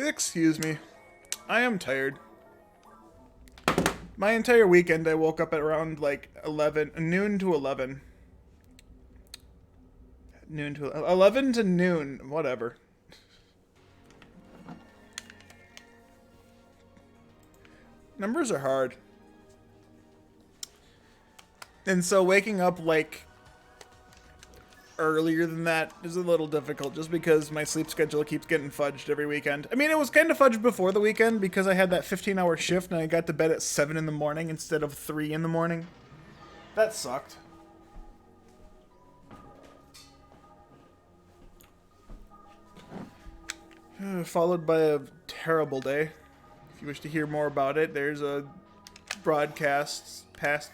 Excuse me. I am tired. My entire weekend I woke up at around like 11, noon to 11. Noon to 11 to noon, whatever. Numbers are hard. And so waking up like earlier than that is a little difficult just because my sleep schedule keeps getting fudged every weekend. I mean, it was kind of fudged before the weekend because I had that 15-hour shift and I got to bed at 7 in the morning instead of 3 in the morning. That sucked. Followed by a terrible day. If you wish to hear more about it, there's a past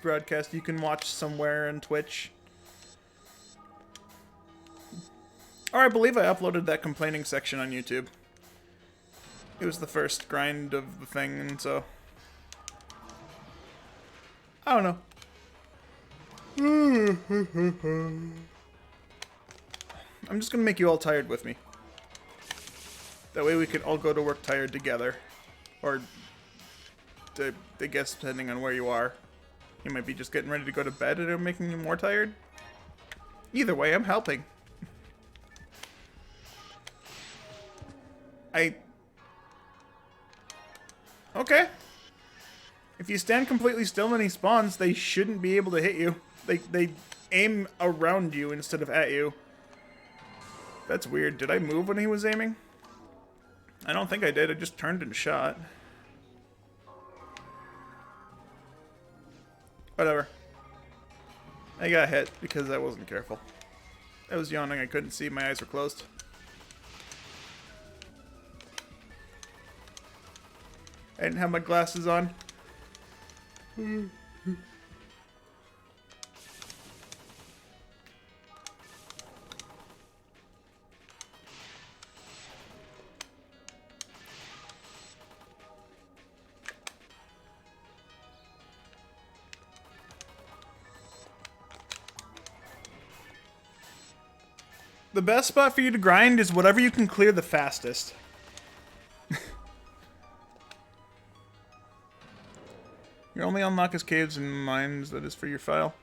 broadcast you can watch somewhere on Twitch. Or I believe I uploaded that complaining section on YouTube. It was the first grind of the thing, and so... I don't know. I'm just gonna make you all tired with me. That way we can all go to work tired together. Or, I guess, depending on where you are. You might be just getting ready to go to bed and I'm making you more tired. Either way, I'm helping. Okay. If you stand completely still when he spawns, they shouldn't be able to hit you. They aim around you instead of at you. That's weird. Did I move when he was aiming? I don't think I did. I just turned and shot. Whatever. I got hit because I wasn't careful. I was yawning. I couldn't see. My eyes were closed. I didn't have my glasses on. The best spot for you to grind is whatever you can clear the fastest. You only unlock his caves and mines, that is for your file.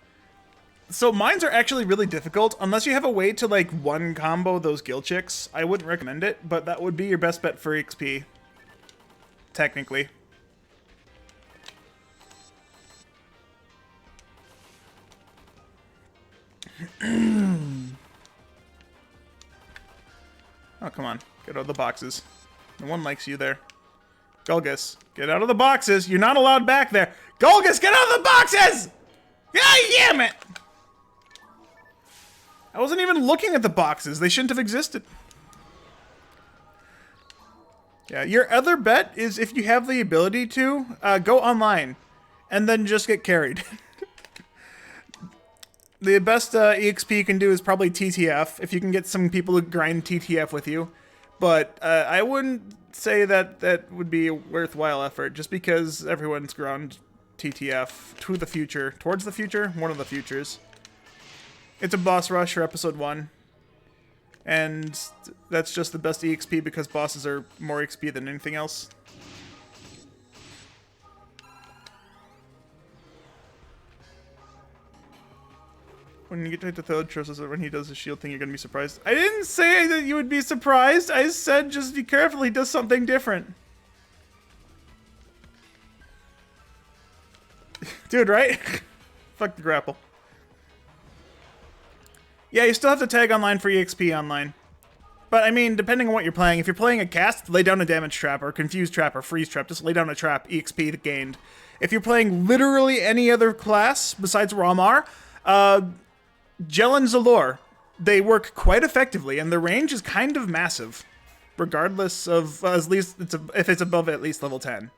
So mines are actually really difficult. Unless you have a way to like one combo those gill chicks, I wouldn't recommend it, but that would be your best bet for XP. Technically. Oh, come on. Get out of the boxes. No one likes you there. Gulgus, get out of the boxes. You're not allowed back there. Gulgus, get out of the boxes! God damn it! I wasn't even looking at the boxes. They shouldn't have existed. Yeah, your other bet is if you have the ability to, go online. And then just get carried. The best EXP you can do is probably TTF, if you can get some people to grind TTF with you. But I wouldn't say that that would be a worthwhile effort, just because everyone's ground TTF to the future. Towards the future? One of the futures. It's a boss rush for episode 1. And that's just the best EXP because bosses are more XP than anything else. When you get to the third trust, when he does the shield thing, you're gonna be surprised. I didn't say that you would be surprised. I said just be careful. He does something different. Dude, right? Fuck the grapple. Yeah, you still have to tag online for EXP online. But I mean, depending on what you're playing, if you're playing a cast, lay down a damage trap or confuse trap or freeze trap. Just lay down a trap, EXP gained. If you're playing literally any other class besides Ramar, Gel and Zalor, they work quite effectively, and the range is kind of massive, regardless of at least if it's above at least level 10.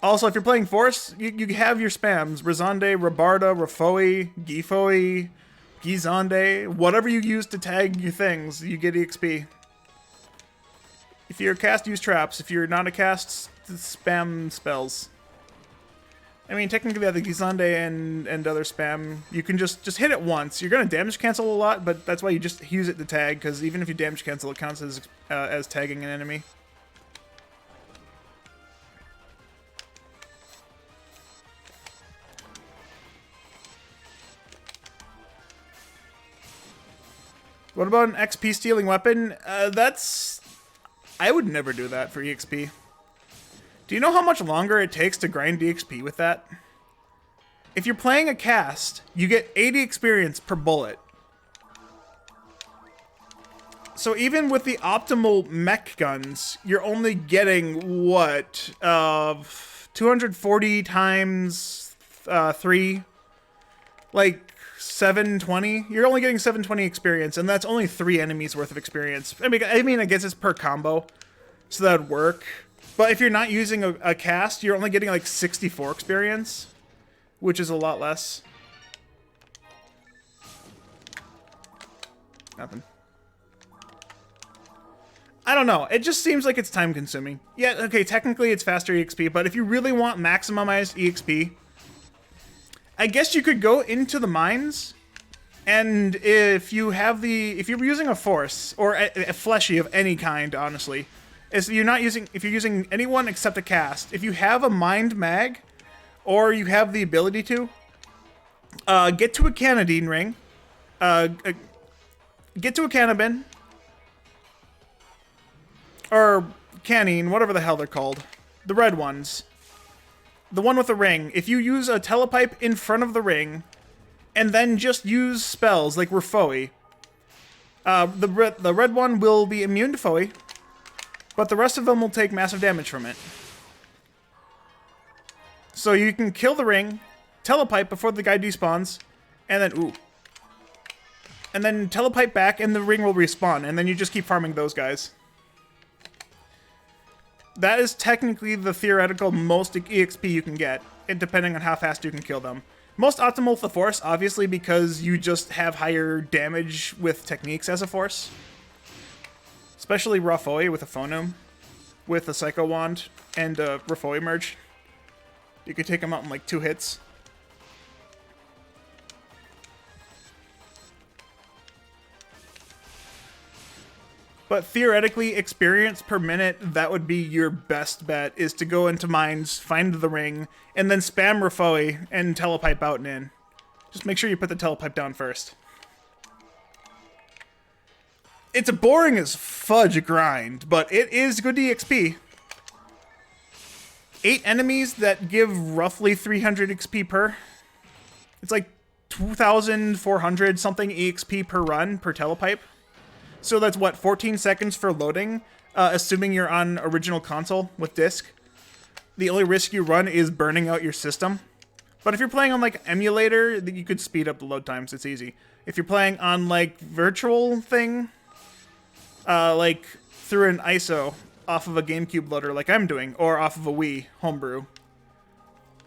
Also, if you're playing Force, you have your spams: Razande, Rabarda, Rafoi, Gifoi, Gizande, whatever you use to tag your things, you get EXP. If you're a cast, use traps. If you're not a cast, spam spells. I mean, technically, the Gizande and other spam, you can just hit it once. You're gonna damage cancel a lot, but that's why you just use it to tag, because even if you damage cancel, it counts as tagging an enemy. What about an XP stealing weapon? That's... I would never do that for EXP. Do you know how much longer it takes to grind EXP with that? If you're playing a cast, you get 80 experience per bullet. So even with the optimal mech guns, you're only getting, what, 240 times 3? Like, 720? You're only getting 720 experience, and that's only 3 enemies worth of experience. I mean, I guess it's per combo, so that would work. But if you're not using a cast, you're only getting like 64 experience, which is a lot less. Nothing. I don't know. It just seems like it's time consuming. Yeah, okay, technically it's faster EXP, but if you really want maximized EXP, I guess you could go into the mines, and if you're using a force or a fleshy of any kind, honestly, if you're using anyone except a cast, if you have a mined mag, or you have the ability to, get to a Canadine ring, get to a Cannabin, or Canine, whatever the hell they're called. The red ones. The one with the ring. If you use a telepipe in front of the ring, and then just use spells like Refoe, the red one will be immune to Foe, but the rest of them will take massive damage from it. So you can kill the ring, telepipe before the guy despawns, and then, ooh. And then telepipe back, and the ring will respawn, and then you just keep farming those guys. That is technically the theoretical most EXP you can get, depending on how fast you can kill them. Most optimal with the Force, obviously, because you just have higher damage with techniques as a Force. Especially Refoe with a Phonome, with a Psycho Wand, and a Refoe merge. You could take him out in like 2 hits. But theoretically, experience per minute, that would be your best bet, is to go into mines, find the ring, and then spam Refoe and telepipe out and in. Just make sure you put the telepipe down first. It's a boring as fudge grind, but it is good EXP. 8 enemies that give roughly 300 XP per. It's like 2,400 something EXP per run, per telepipe. So that's what, 14 seconds for loading, assuming you're on original console with disc. The only risk you run is burning out your system. But if you're playing on like emulator, you could speed up the load times, it's easy. If you're playing on like virtual thing, like through an ISO off of a GameCube loader like I'm doing, or off of a Wii homebrew,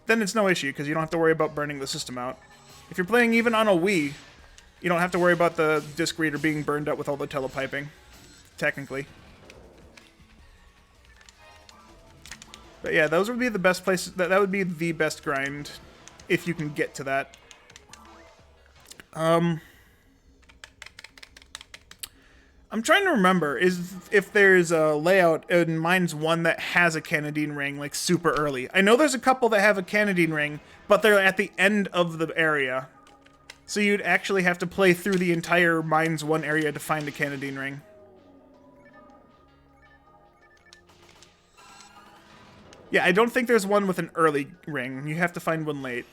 then it's no issue because you don't have to worry about burning the system out. If you're playing even on a Wii, you don't have to worry about the disc reader being burned out with all the telepiping, technically. But yeah, those would be the best places. That would be the best grind if you can get to that. I'm trying to remember if there's a layout in Mines 1 that has a Canadine ring like super early. I know there's a couple that have a Canadine ring, but they're at the end of the area. So you'd actually have to play through the entire Mines 1 area to find a Canadine ring. Yeah, I don't think there's one with an early ring. You have to find one late.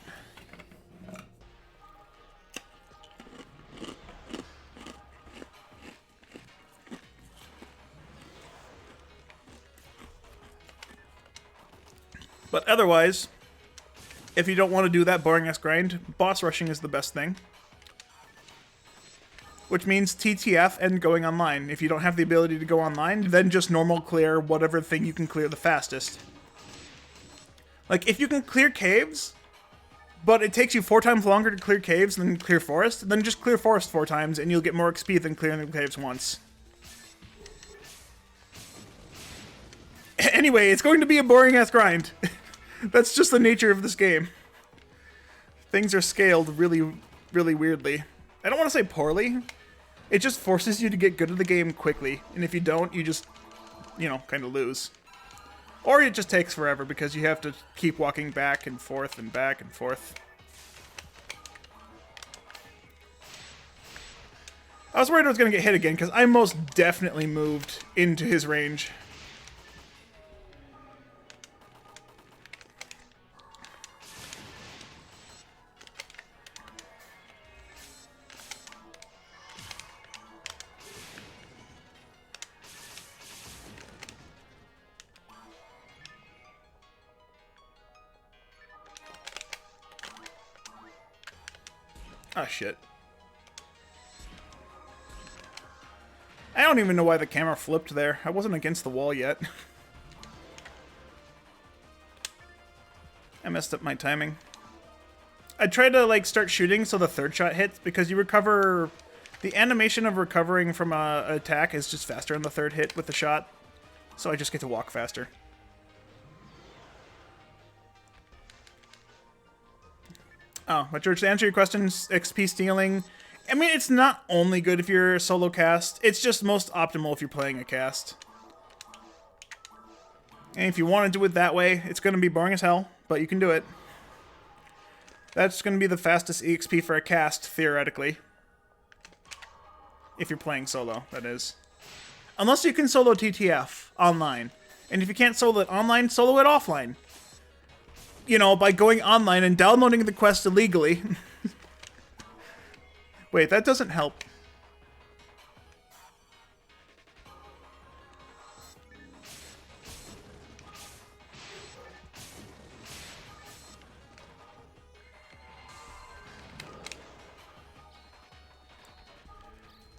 But otherwise, if you don't want to do that boring-ass grind, boss rushing is the best thing. Which means TTF and going online. If you don't have the ability to go online, then just normal clear whatever thing you can clear the fastest. Like, if you can clear caves, but it takes you 4 times longer to clear caves than clear forest, then just clear forest 4 times and you'll get more XP than clearing the caves once. Anyway, it's going to be a boring-ass grind. That's just the nature of this game. Things are scaled really, really weirdly. I don't want to say poorly. It just forces you to get good at the game quickly. And if you don't, you just, you know, kind of lose. Or it just takes forever because you have to keep walking back and forth and back and forth. I was worried I was going to get hit again, because I most definitely moved into his range. Oh, shit. I don't even know why the camera flipped there. I wasn't against the wall yet. I messed up my timing. I tried to, like, start shooting so the third shot hits, because you recover... The animation of recovering from an attack is just faster on the third hit with the shot. So I just get to walk faster. Oh, but George, to answer your question, XP stealing, I mean, it's not only good if you're a solo cast, it's just most optimal if you're playing a cast. And if you want to do it that way, it's going to be boring as hell, but you can do it. That's going to be the fastest EXP for a cast, theoretically. If you're playing solo, that is. Unless you can solo TTF online. And if you can't solo it online, solo it offline. You know, by going online and downloading the quest illegally. Wait, that doesn't help.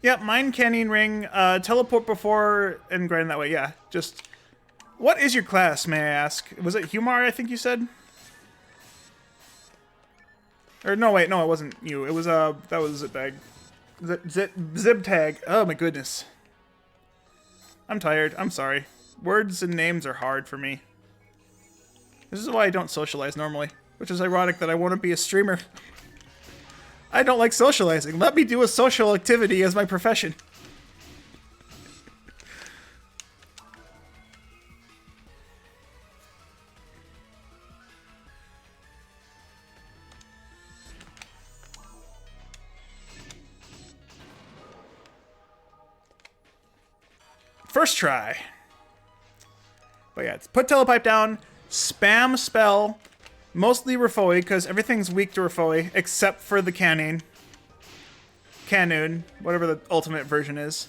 Yep, mine canyon ring, teleport before and grind that way, yeah. Just, what is your class, may I ask? Was it Humar, I think you said? Or no, wait, no, it wasn't you. It was, that was Zipbag. Zibtag. Oh my goodness. I'm tired, I'm sorry. Words and names are hard for me. This is why I don't socialize normally. Which is ironic that I want to be a streamer. I don't like socializing. Let me do a social activity as my profession. First try. But yeah, it's put telepipe down, spam spell, mostly Rafoi, because everything's weak to Rafoi, except for the Canine. Canoon, whatever the ultimate version is.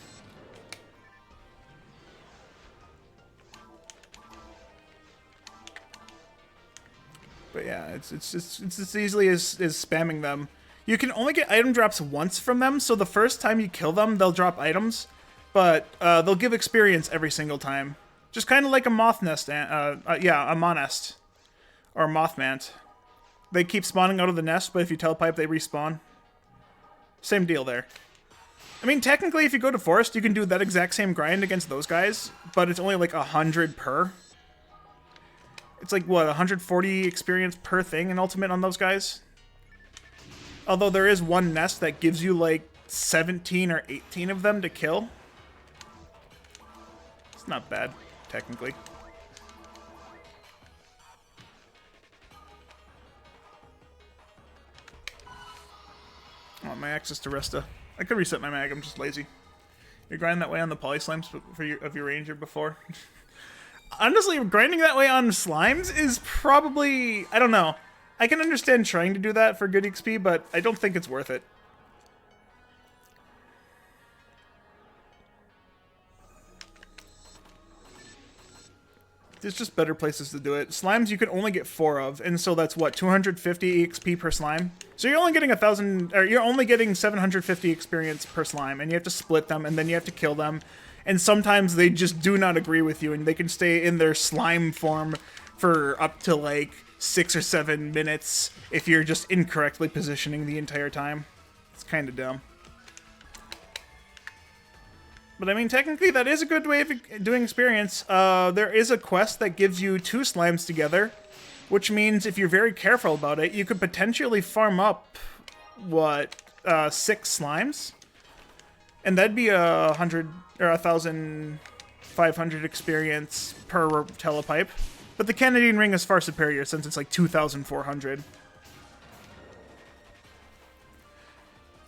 But yeah, it's as easily as spamming them. You can only get item drops once from them, so the first time you kill them, they'll drop items. But they'll give experience every single time. Just kind of like a moth nest, yeah, a monest. Or a mothmant. They keep spawning out of the nest, but if you telepipe, they respawn. Same deal there. I mean, technically, if you go to Forest, you can do that exact same grind against those guys, but it's only like 100 per. It's like, what, 140 experience per thing in Ultimate on those guys? Although there is one nest that gives you like 17 or 18 of them to kill. It's not bad, technically. I want my access to Resta. I could reset my mag, I'm just lazy. You're grinding that way on the polyslimes of your ranger before? Honestly, grinding that way on slimes is probably... I don't know. I can understand trying to do that for good XP, but I don't think it's worth it. There's just better places to do it. Slimes you can only get 4 of, and so that's what, 250 EXP per slime? So you're only getting 1,000, or you're only getting 750 experience per slime, and you have to split them, and then you have to kill them. And sometimes they just do not agree with you, and they can stay in their slime form for up to like 6 or 7 minutes if you're just incorrectly positioning the entire time. It's kind of dumb. But I mean, technically, that is a good way of doing experience. There is a quest that gives you 2 slimes together, which means if you're very careful about it, you could potentially farm up, what, 6 slimes? And that'd be 100 or 1,500 experience per telepipe. But the Canadian ring is far superior since it's like 2,400.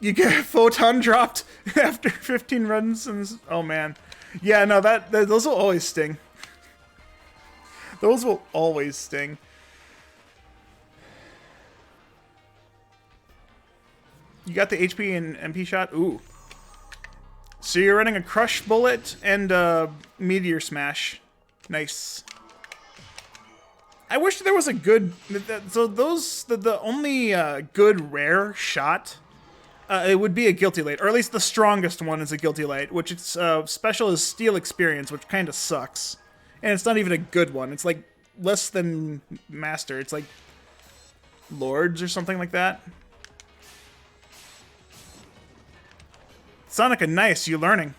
You get photon dropped after 15 runs, and oh man, yeah, no, those will always sting. Those will always sting. You got the HP and MP shot? Ooh. So you're running a Crush Bullet and a Meteor Smash. Nice. I wish there was a good... So those... The only good rare shot, it would be a Guilty Light. Or at least the strongest one is a Guilty Light, which its special is Steel Experience, which kind of sucks. And it's not even a good one. It's like less than Master. It's like Lords or something like that. Sonica, nice. You learning.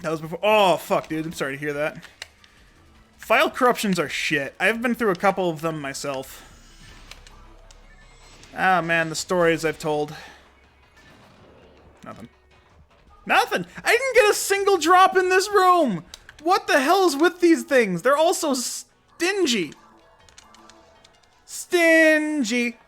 That was before. Oh, fuck, dude. I'm sorry to hear that. File corruptions are shit. I've been through a couple of them myself. Ah, man, the stories I've told. Nothing. Nothing! I didn't get a single drop in this room! What the hell is with these things? They're all so stingy. Stingy.